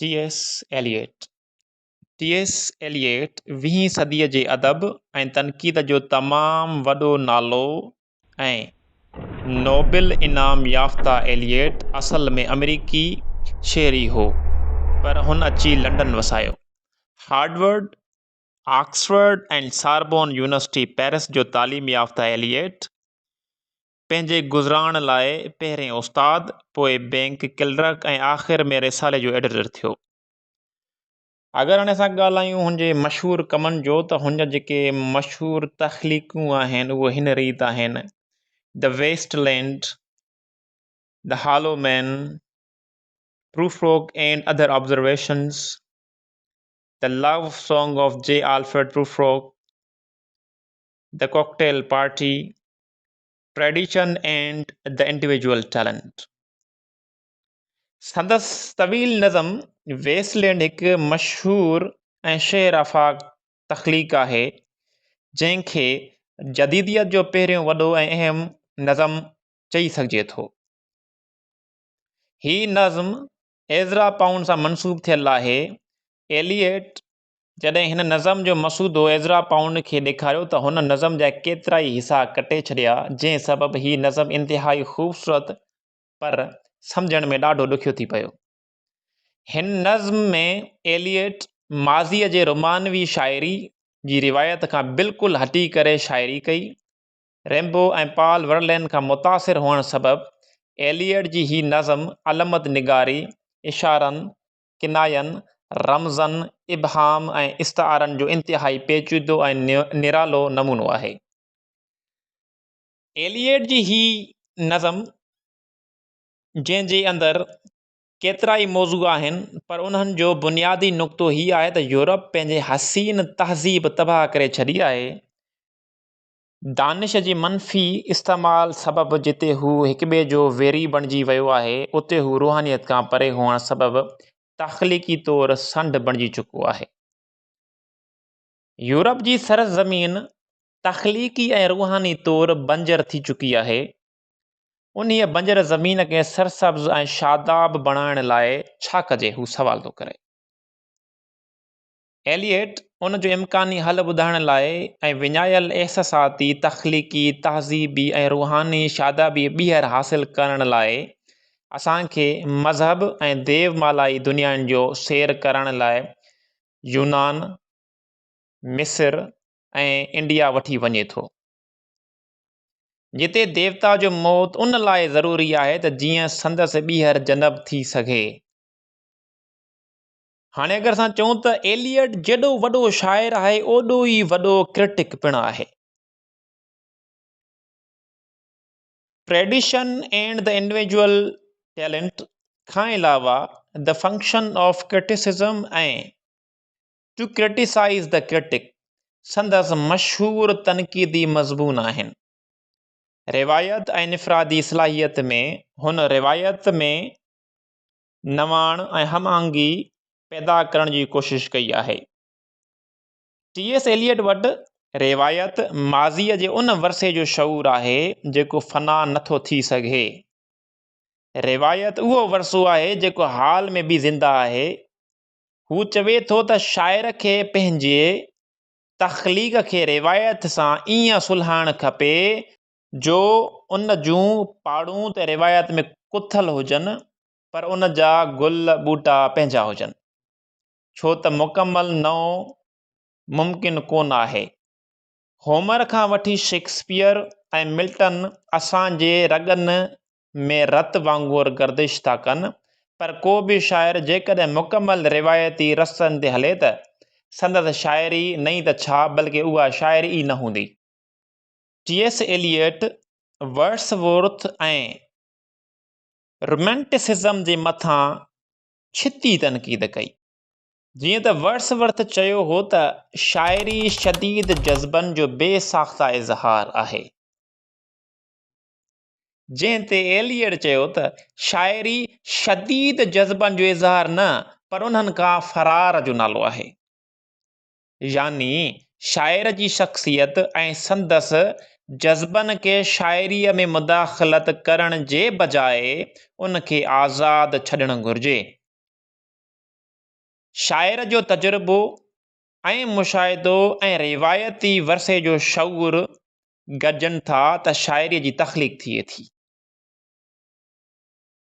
T.S.. Eliot T S. Eliot 20वीं सदीअ जे अदब ऐं तनक़ीद जो तमामु वॾो नालो ऐं नोबेल इनाम याफ़्ता एलियट असल में अमेरिकी शहरी हो, पर हुन अची लंडन वसायो। हार्वर्ड, ऑक्सफर्ड ऐं सारबोन यूनिवर्सिटी पेरिस जो तालीम याफ़्ता एलियट पंहिंजे गुज़राण लाइ पहिरें उस्ताद, पोइ बैंक क्लर्क ऐं आख़िर में रिसाले जो एडिटर थियो। अगरि हाणे असां ॻाल्हायूं हुनजे मशहूरु कमनि जो, त हुन जेके मशहूरु तख़लीक़ूं आहिनि उहे हिन रीति आहिनि: the wasteland, the hollow man, Prufrock and other observations, the love song of J Alfred Prufrock, the cocktail party, tradition and the individual talent. संदसि तवील नज़म वेस्टलैंड हिकु मशहूरु ऐं शेर आफ़ाक़ तख़लीक़ आहे, जंहिंखे जदीदियत जो पहिरियों वॾो ऐं अहम नज़म चई सघिजे थो। ही नज़म एज़रा पाउंड सां मंसूब थियल आहे। एलियट जॾहिं हिन नज़म जो मसूदो एज़रा पाउंड खे ॾेखारियो त हुन नज़म जा केतिरा ई हिसा कटे छॾिया, जंहिं सबबु ही नज़म इंतिहाई ख़ूबसूरत पर सम्झण में ॾाढो ॾुखियो थी पियो। हिन नज़म में एलियट माज़ीअ जे रोमानवी शाइरी जी रिवायत खां बिल्कुलु हटी करे शाइरी कई। रेम्बो ऐं पॉल वर्लेन खां मुतासिर हुअण सबबु एलियट जी ही नज़म अलमत निगारी, इशारनि, किनायनि, रमज़नि, इबहाम ऐं इस्तारनि जो इंतिहाई पेचीदो ऐं निरालो नमूनो आहे। एलियट जी ही नज़म जंहिंजे अंदरि केतिरा ई मौज़ू आहिनि, पर उन्हनि जो बुनियादी नुक़्तो हीउ आहे त यूरोप पंहिंजे हसीन तहज़ीब तबाह करे छॾी आहे। दानिश जी मनफ़ी इस्तेमाल सबबु जिते हू हिक ॿिए जो वेरी बणिजी वियो आहे, उते हू रूहानियत खां परे हुअण सबबु तख़लीक़ी तौरु संड बणिजी चुको आहे। यूरोप जी सरज़मीन तख़लीक़ी ऐं रूहानी तौरु बंजर थी चुकी आहे। उन्हीअ बंजर ज़मीन खे सरसब्ज़ ऐं शादाब बणाइण लाइ छा कजे, हू सवाल थो करे। एलियट उन जो इम्कानी हल ॿुधाइण लाइ ऐं विञायल एहसासाती, तख़लीक़ी, तहज़ीबी ऐं रूहानी शादाबी ॿीहर हासिल करण लाइ असांखे मज़हब ऐं देवमालाई दुनियाउनि जो सैर करण लाइ यूनान, मिस्र ऐं इंडिया वठी वञे थो, जिते देवता जो मौत उन लाइ ज़रूरी आहे त जीअं संदसि ॿीहर जनब थी सघे। हाणे अगरि असां चऊं त एलियट जेॾो वॾो शाइर आहे, ओॾो ई वॾो क्रिटिक पिणु आहे। Tradition and the individual talent खां अलावा द फंक्शन ऑफ क्रिटिसिज्म ऐं टू क्रिटिसाइज़ द क्रिटिक संदसि मशहूरु तनक़ीदी मज़मून आहिनि। रिवायत ऐं इनफ़रादी सलाहियत में हुन रिवायत में नवाण ऐं हमआहंगी पैदा करण जी कोशिश कई आहे। टी.एस. एलियट वटि रिवायत माज़ीअ जे उन वरसे जो शऊर आहे जेको फ़ना नथो थी सघे। रिवायत उहो वरसो आहे जेको हाल में बि ज़िंदा आहे। हू चवे थो त शाइर खे पंहिंजे तख़लीक़ खे रिवायत सां ईअं सुल्हाइणु खपे जो उन जूं पाड़ूं त रिवायत में कुथल हुजनि, पर उन जा गुल ॿूटा पंहिंजा हुजनि, छो त मुकमल नओं मुमकिन कोन आहे। होमर खां वठी शेक्सपियर ऐं मिल्टन असांजे रगनि में रत वांगुरु गर्दिश था कनि, पर को बि शाइर जेकॾहिं मुकमल रिवायती रस्तनि ते हले त संदसि शाइरी नहीं त छा, बल्कि उहा शाइरी ई न हूंदी। टी.एस. एलियट वर्ड्सवर्थ ऐं रोमेंटिसिज्म जे मथां छिती तनक़ीद कई। जीअं त वर्ड्सवर्थ चयो हो त शाइरी शदीद जज़्बनि जो बेसाख़्ता इज़हार आहे, जंहिं ते एलियट चयो त शाइरी शदीद जज़्बनि जो इज़हार न, पर उन्हनि खां फ़रार जो नालो आहे। यानी शाइर जी शख़्सियत ऐं संदसि जज़्बनि खे शाइरीअ में मुदाख़लत करण जे बजाए उन खे आज़ादु छॾणु घुरिजे। शाइर जो तजुर्बो ऐं मुशाहिदो ऐं रिवायती वरसे जो शऊर गॾजनि था त शाइरीअ जी तख़लीक़ थिए थी।